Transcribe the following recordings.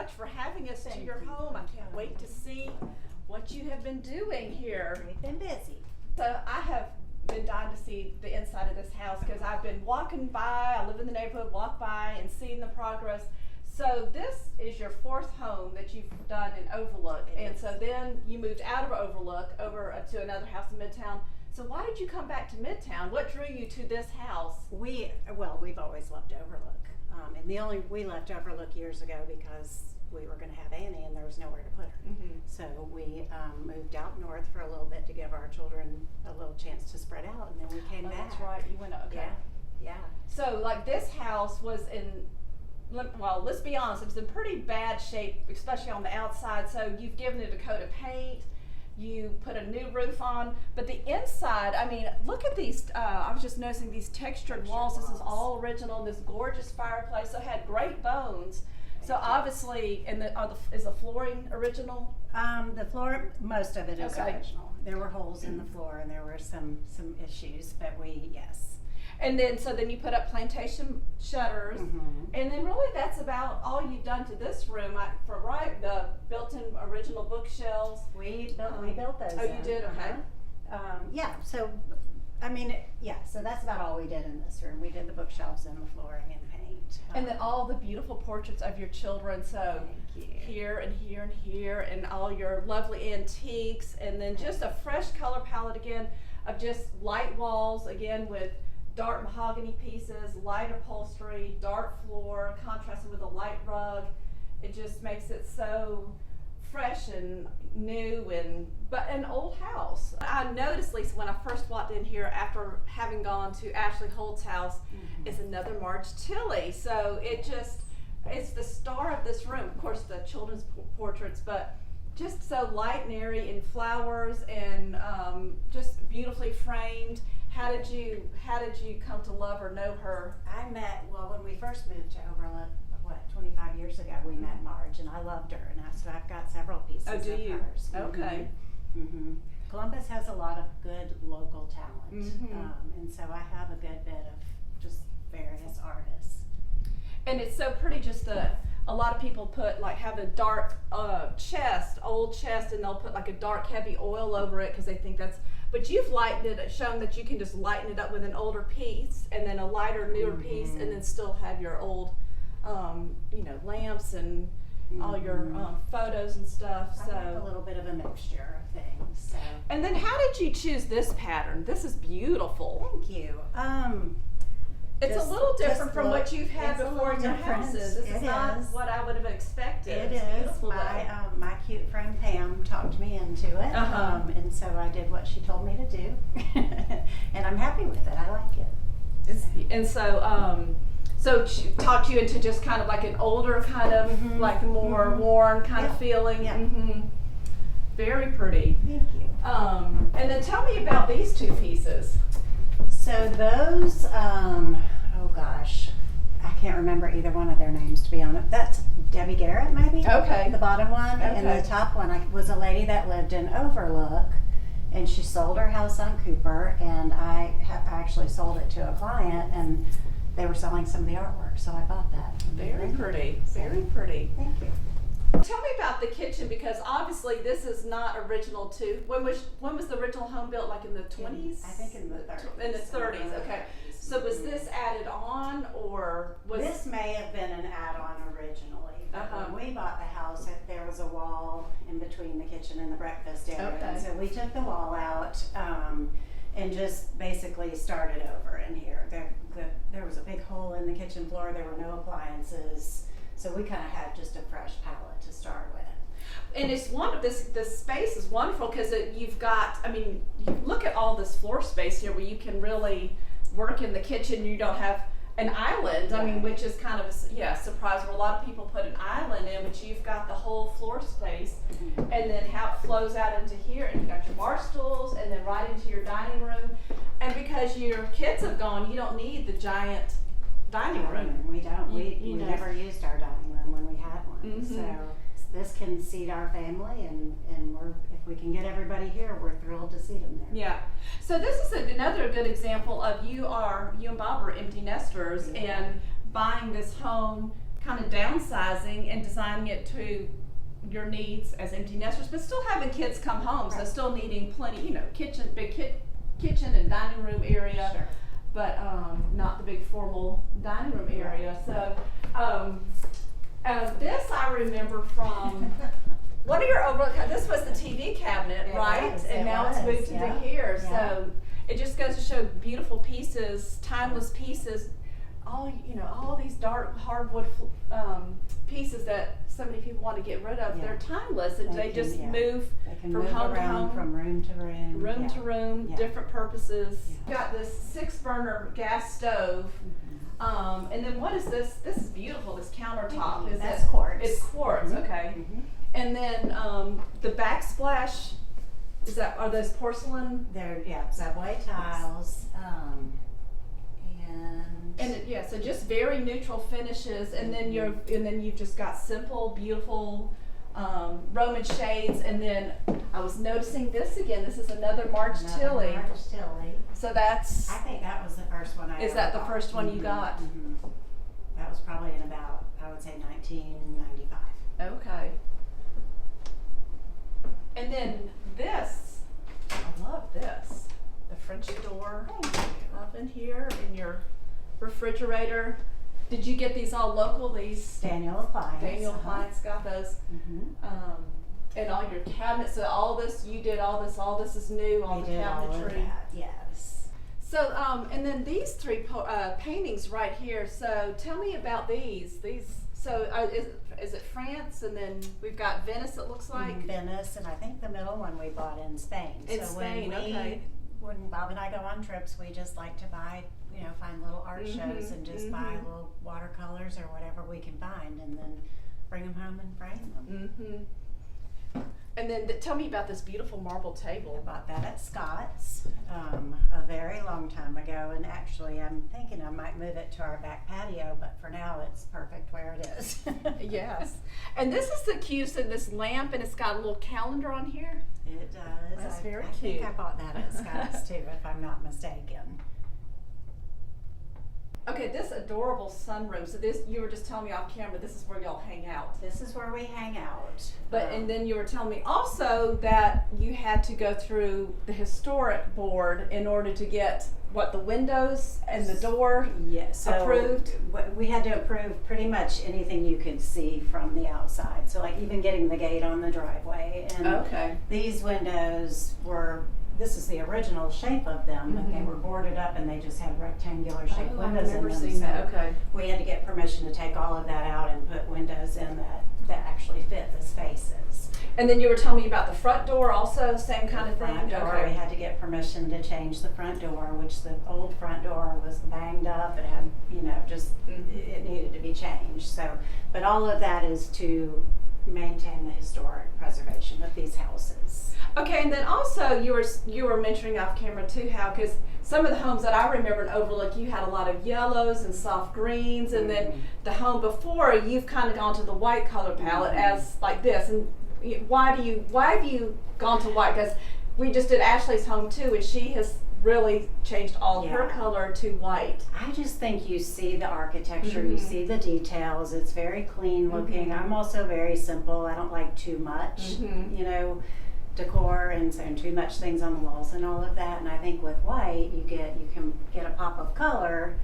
much for having us to Thank your you. home. I can't wait to see what you have been doing here. We've been busy. So I have been dying to see the inside of this house because I've been walking by, I live in the neighborhood, walk by and seeing the progress. So this is your fourth home that you've done in Overlook, and so then you moved out of Overlook over to another house in Midtown. So why did you come back to Midtown? What drew you to this house? We've always loved Overlook. And we left Overlook years ago because we were going to have Annie and there was nowhere to put her. Mm-hmm. So we moved out north for a little bit to give our children a little chance to spread out, and then we came back. That's right, you went, okay. Yeah. So like this house was in, well, let's be honest, it was in pretty bad shape, especially on the outside. So you've given it a coat of paint, you put a new roof on, but the inside, I mean, look at these, I was just noticing these textured walls. This is all original, this gorgeous fireplace, so it had great bones. So obviously, is the flooring original? The floor, most of it is Okay. original. There were holes in the floor and there were some issues, but yes. And then, so then you put up plantation shutters, and then really that's about all you've done to this room. The built-in original bookshelves. We built those. Oh, you did? Okay. Yeah. So, so that's about all we did in this room. We did the bookshelves and the flooring and paint. And then all the beautiful portraits of your children. So Thank you. here and here and here, and all your lovely antiques, and then just a fresh color palette again of just light walls again with dark mahogany pieces, light upholstery, dark floor, contrasted with a light rug. It just makes it so fresh and new, but an old house. I noticed, Lisa, when I first walked in here after having gone to Ashley Holt's house, is another Marge Tilley. So it's the star of this room. Of course, the children's portraits, but just so light and airy in flowers and just beautifully framed. How did you come to love or know her? When we first moved to Overlook, 25 years ago, we met Marge, and I loved her, and so I've got several pieces Oh, do of you? hers. Okay. Columbus has a lot of good local talent, and so I have a good bit of just various artists. And it's so pretty. Just a lot of people have a dark old chest, and they'll put like a dark heavy oil over it because they think that's. But you've lightened it, shown that you can just lighten it up with an older piece, and then a lighter, newer piece, and then still have your old, lamps and all your photos and stuff. So I like a little bit of a mixture of things. So. And then, how did you choose this pattern? This is beautiful. Thank you. It's a little different from what you've had it's a before in little your different. houses. This is not is. what I would have expected. It It's is. beautiful, My cute friend Pam talked me into it, and so I did what she told me to do, and I'm happy with it. I like it. And so she talked you into just kind of like an older kind of, like more worn kind of feeling. Yeah. Very pretty. Thank you. And then tell me about these two pieces. So those, I can't remember either one of their names, to be honest. That's Debbie Garrett, maybe? Okay. The bottom one. Okay. And the top one was a lady that lived in Overlook, and she sold her house on Cooper, and I actually sold it to a client, and they were selling some of the artwork, so I bought that. Very pretty. Very pretty. Thank you. Tell me about the kitchen, because obviously this is not original to, when was the original home built, like in the 20s? I think in the 30s. In the 30s, okay. So was this added on, or was This may have been an add-on originally. But when we bought the house, there was a wall in between the kitchen and the breakfast area. Okay. And so we took the wall out and just basically started over in here. There was a big hole in the kitchen floor. There were no appliances. So we kind of had just a fresh palette to start with. And it's this space is wonderful because you've got, you look at all this floor space here where you can really work in the kitchen. You don't have an island, which is kind of a surprise where a lot of people put an island in, but you've got the whole floor space, and then how it flows out into here, and you got your bar stools, and then right into your dining room. And because your kids have gone, you don't need the giant dining room. We don't. We never used our dining room when we had one. So this can seat our family, and if we can get everybody here, we're thrilled to seat them there. Yeah. So this is another good example of you and Bob are empty nesters and buying this home kind of downsizing and designing it to your needs as empty nesters, but still having kids come home, so Right. still needing plenty, you know, kitchen and dining room area, Sure. but not the big formal dining room area. So this I remember from one of your overlook. This was the TV cabinet, It right? was, And it now it's was, moved into yeah. here. Yeah. So it just goes to show beautiful pieces, timeless pieces. All these dark hardwood pieces that so many people want to get rid of. Yeah. They're timeless, and they They just can, yeah. move They can from move home to around home, from room to room. room yeah. to room, Yeah. different purposes. Yeah. Got this 6-burner gas stove. Mhm. And then what is this? This is beautiful. This countertop. Is That's it? quartz. It's quartz. Mhm. Okay. Mhm. And then the backsplash. Are those porcelain? They're subway tiles, So just very neutral finishes, and then you've just got simple, beautiful Roman shades. And then I was noticing this again. This is another March Tilly. March Tilly. So that's. I think that was the first one I Is ever that the bought. first one you Mhm. got? Mhm. That was probably in about, I would say, 1995. Okay. And then this, I love this. The French door oven here in your refrigerator. Did you get these all local? These Daniel Appliance. Daniel Appliance got those. Mhm. And all your cabinets. So all this, you did all this. All this is new. All We the did all of cabinetry. that, yes. So and then these three paintings right here. So tell me about these. So is it France, and then we've got Venice. It looks like. Venice, and I think the middle one we bought in Spain. In so Spain, okay. When Bob and I go on trips, we just like to buy, find little art shows and just buy little watercolors or whatever we can find, and then bring them home and frame them. Mm-hmm. And then tell me about this beautiful marble I table. bought that at Scott's a very long time ago, and actually I'm thinking I might move it to our back patio, but for now it's perfect where it is. Yes. And this is the cutest, and this lamp, and it's got a little calendar on here. It does. That's very I think cute. I bought that at Scott's too, if I'm not mistaken. Okay, this adorable sunroom. So this, you were just telling me off camera, this is where y'all hang out. This is where we hang out. But and then you were telling me also that you had to go through the historic board in order to get the windows and the door Yes, so approved. We had to approve pretty much anything you could see from the outside. So like even getting the gate on the driveway, and Okay. these windows were. This is the original shape of them, but they were boarded up and they just had rectangular shaped Oh, I've windows in never them. seen so that. Okay. we had to get permission to take all of that out and put windows in that actually fit the spaces. And then you were telling me about the front door also, same kind of thing? Front door, we had to get permission to change the front door, which the old front door was banged up. It had, it needed to be changed. So, but all of that is to maintain the historic preservation of these houses. Okay, and then also you were mentioning off camera too how, because some of the homes that I remember in Overlook, you had a lot of yellows and soft greens, and then the home before, you've kind of gone to the white color palette as like this. And why have you gone to white? Because we just did Ashley's home too, and she has really changed all her color to white. I just think you see the architecture, you see the details. It's very clean looking. I'm also very simple. I don't like too much, decor and too much things on the walls and all of that. And I think with white, you can get a pop of color,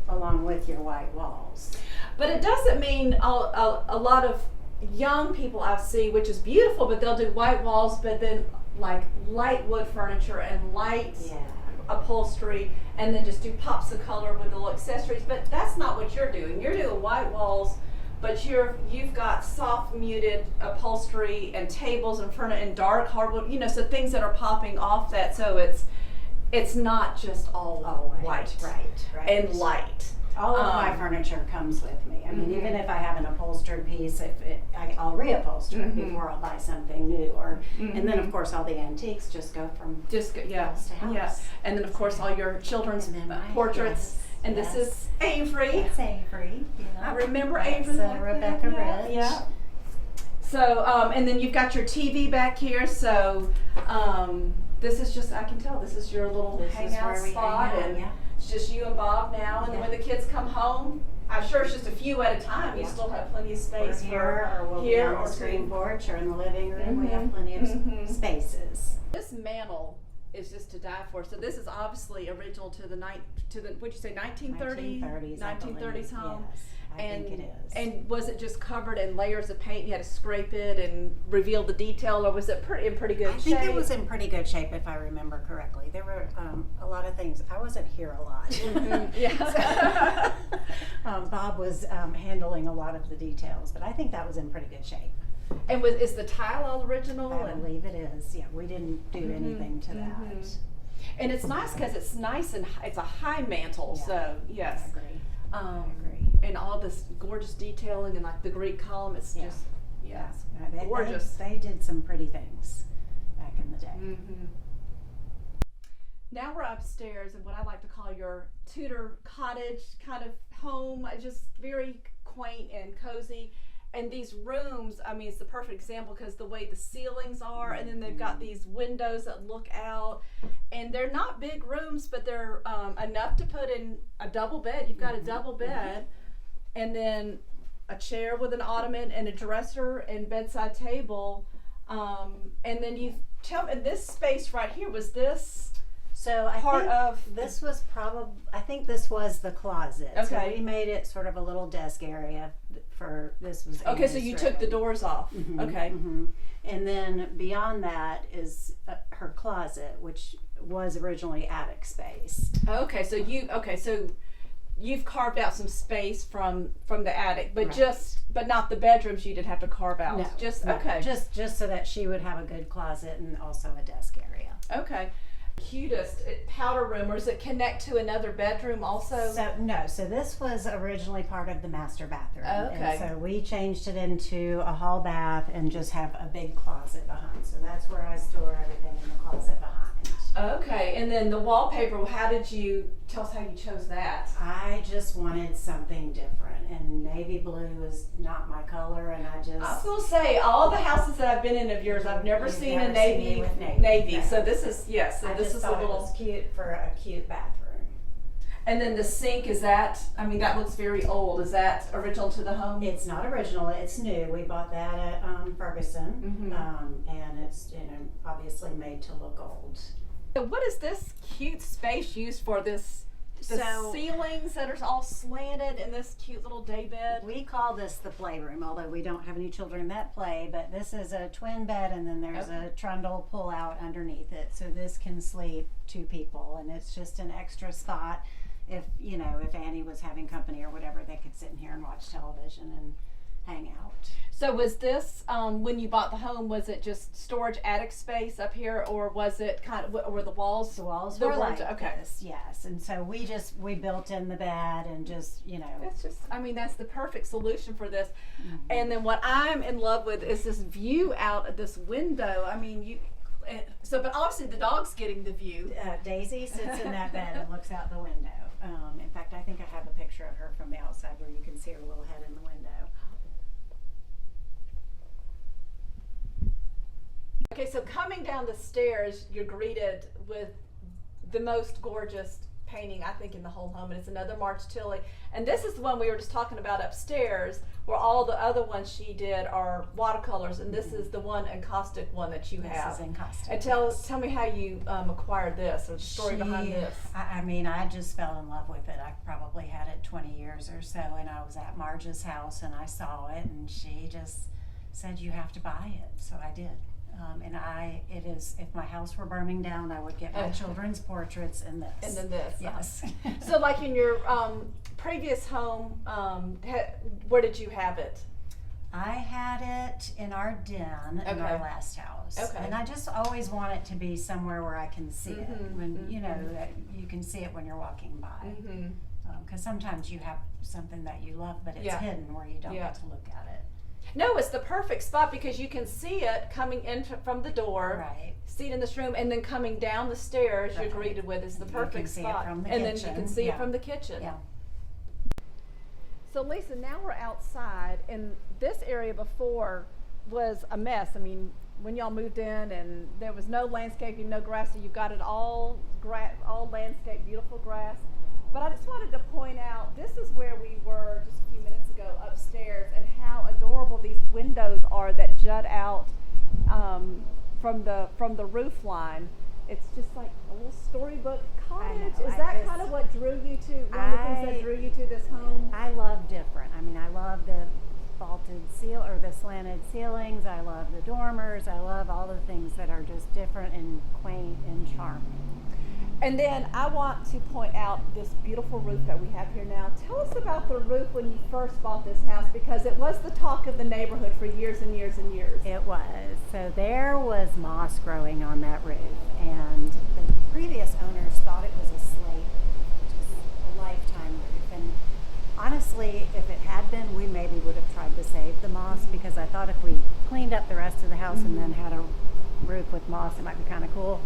along with your white walls. But it doesn't mean a lot of young people I see, which is beautiful, but they'll do white walls, but then like light wood furniture and light upholstery, and then just do pops of color with the little accessories. But that's not what you're doing. You're doing white walls, but you've got soft muted upholstery and tables and furniture and dark hardwood, so things that are popping off that, so it's not just all white right and light. All of my furniture comes with me. I mean, even if I have an upholstered piece, I'll reupholster it before I'll buy something new. And then of course all the antiques just go from house to house. Yeah. And then of course all your children's And then my- portraits. And this is Avery. That's Avery. I remember That's, Avery. Like Rebecca that. Rich. Yeah. So and then you've got your TV back here. So this is just, I can tell this is your little This is hangout where we spot, hang out, and it's just you and Bob now. And then when the kids come home, I'm sure it's just a few at a time. You Yeah. still have plenty of Or space here, or we'll be here on or the screen to- porch or in the living room. We have Mhm. plenty of Mhm. spaces. This mantle is just to die for. So this is obviously original to the what'd you say, 1930s? 1930s, I 1930s believe. home. Yes, I think it is. And was it just covered in layers of paint? You had to scrape it and reveal the detail, or was it in pretty good I shape? think it was in pretty good shape, if I remember correctly. There were a lot of things. I wasn't here a lot. Mhm, yeah. Bob was handling a lot of the details, but I think that was in pretty good shape. And is the tile all original? I believe it is. Yeah, we didn't do anything to that. mhm. And it's nice because it's nice and it's a high mantle. Yeah. So yes. I agree. I agree. And all this gorgeous detailing and like the Greek column, it's Yeah. just yes, They- gorgeous. They did some pretty things back in the day. Mm-hmm. Now we're upstairs in what I like to call your Tudor cottage kind of home, just very quaint and cozy. And these rooms, I mean, it's the perfect example because the way the ceilings are, and then they've got these windows that look out, and they're not big rooms, but they're enough to put in a double bed. You've got a double bed, and then a chair with an ottoman and a dresser and bedside table, and then you tell me this space right here, was this So I part think of this was I think this was the closet. So Okay. we made it sort of a little desk area for this was. okay, so you took the doors off. Okay. And then beyond that is her closet, which was originally attic space. Okay, so you've carved out some space from the attic, but Right. but not the bedrooms you did have to carve out. No, Just no, okay. just so that she would have a good closet and also a desk area. Okay. Cutest powder room, or does it connect to another bedroom also? So this was originally part of the master bathroom. Okay. And so we changed it into a hall bath and just have a big closet behind. So that's where I store everything in the closet behind. Okay, and then the wallpaper, how did you tell us how you chose that? I just wanted something different, and navy blue is not my color, and I I was just gonna say all the houses that I've been in of yours, I've never You've seen never a seen me navy with navy. No. So this is yes. So I this just is a thought it little. was cute for a cute bathroom. And then the sink, is that? I mean, that looks very old. Is that original to the home? It's not original; it's new. We bought that at Ferguson, and it's obviously made to look old. So what is this cute space used for? The So- ceilings that are all slanted and this cute little day bed. We call this the playroom, although we don't have any children that play, but this is a twin bed and then there's a trundle pull out underneath it. So this can sleep two people, and it's just an extra spot. If Annie was having company or whatever, they could sit in here and watch television and hang out. So was this, when you bought the home, was it just storage attic space up here, or was it kind of, were the walls? The walls The were walls, like okay. this, yes. And so we built in the bed and just, It's just, I mean, that's the perfect solution for this. Mm-hmm. And then what I'm in love with is this view out of this window. I mean, but obviously the dog's getting the view. Daisy sits in that bed and looks out the window. In fact, I think I have a picture of her from the outside where you can see her little head in the window. Okay, so coming down the stairs, you're greeted with the most gorgeous painting, I think, in the whole home, and it's another March Tilly. And this is the one we were just talking about upstairs, where all the other ones she did are watercolors, and this is the one encaustic one that you have. This is encaustic. And tell me how you acquired this, or the story behind this. I mean, I just fell in love with it. I probably had it 20 years or so, and I was at Marge's house and I saw it, and she just said, "You have to buy it." So I did. It is, if my house were burning down, I would get my children's portraits in this. And then this. Yes. So like in your previous home, where did you have it? I had it in our den in our last house. Okay. And I just always want it to be somewhere where I can see it. When, that you can see it when you're walking by. Because sometimes you have something that you love, but it's hidden where you don't get to look at it. No, it's the perfect spot because you can see it coming in from the door, Right. see it in this room, and then coming down the stairs Right. you're greeted with is the You perfect can see it spot. from the and then kitchen. you can see it Yeah. from the kitchen. Yeah. So Lisa, now we're outside, and this area before was a mess. I mean, when y'all moved in, and there was no landscaping, no grass, so you've got it all landscaped, beautiful grass. But I just wanted to point out, this is where we were just a few minutes ago upstairs, and how adorable these windows are that jut out from the roof line. It's just like a little storybook cottage. Is that kind of what drew you to, one of the things that drew you to this home? I love different. I mean, I love the vaulted seal or the slanted ceilings. I love the dormers. I love all the things that are just different and quaint and charming. And then I want to point out this beautiful roof that we have here now. Tell us about the roof when you first bought this house, because it was the talk of the neighborhood for years and years and years. It was. So there was moss growing on that roof, and the previous owners thought it was a slate, just a lifetime roof. And honestly, if it had been, we maybe would have tried to save the moss, because I thought if we cleaned up the rest of the house and then had a roof with moss, it might be kind of cool.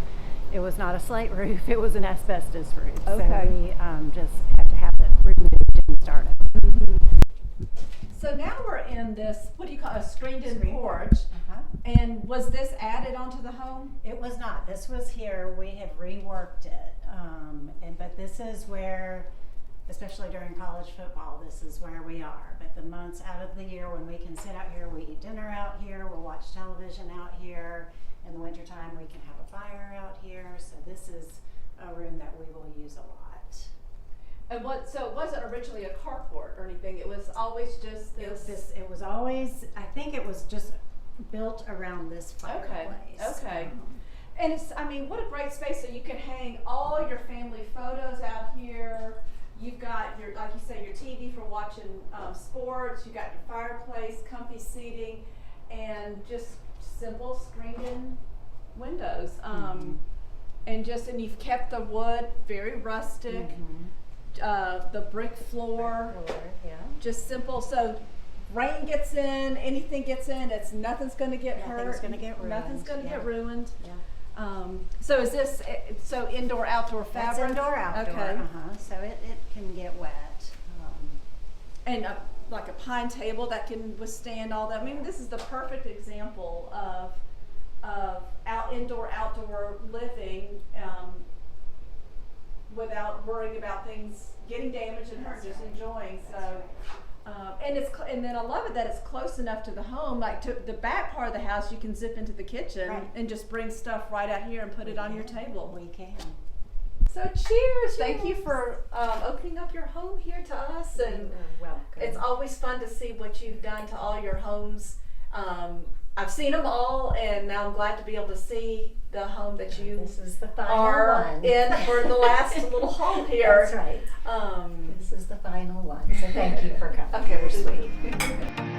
It was not a slate roof, it was an asbestos roof. Okay. So we just had to have it removed and start it. Mm-hmm. So now we're in this, what do you call it, a screened-in porch. Uh-huh. And was this added onto the home? It was not. This was here. We had reworked it. But this is where, especially during college football, this is where we are. But the months out of the year when we can sit out here, we eat dinner out here, we'll watch television out here. In the wintertime, we can have a fire out here. So this is a room that we will use a lot. And so it wasn't originally a carport or anything. It was always just this. It was always, I think it was just built around this fireplace. Okay. And it's, I mean, what a great space. So you can hang all your family photos out here. You've got your, like you say, your TV for watching sports. You've got your fireplace, comfy seating, and just simple screened-in windows. And you've kept the wood very rustic. The brick floor, Yeah. just simple. So rain gets in, anything gets in, nothing's going to get hurt. Nothing's going to get ruined. Nothing's going to get ruined. Yeah. So is this indoor outdoor fabric? That's indoor outdoor. Okay. So it can get wet. And like a pine table that can withstand all that. I mean, this is the perfect example of indoor outdoor living without worrying about things getting damaged and hurt, just enjoying. So. And then I love it that it's close enough to the home. Like to the back part of the house, you can zip into the kitchen and just bring stuff right out here and put it on your table. We can. So cheers! Thank you for opening up your home here to us, and welcome. It's always fun to see what you've done to all your homes. I've seen them all, and now I'm glad to be able to see the home that you This is the final are one. in for the last little haul here. That's right. This is the final one. So thank you for coming. Okay, You're well, sweet.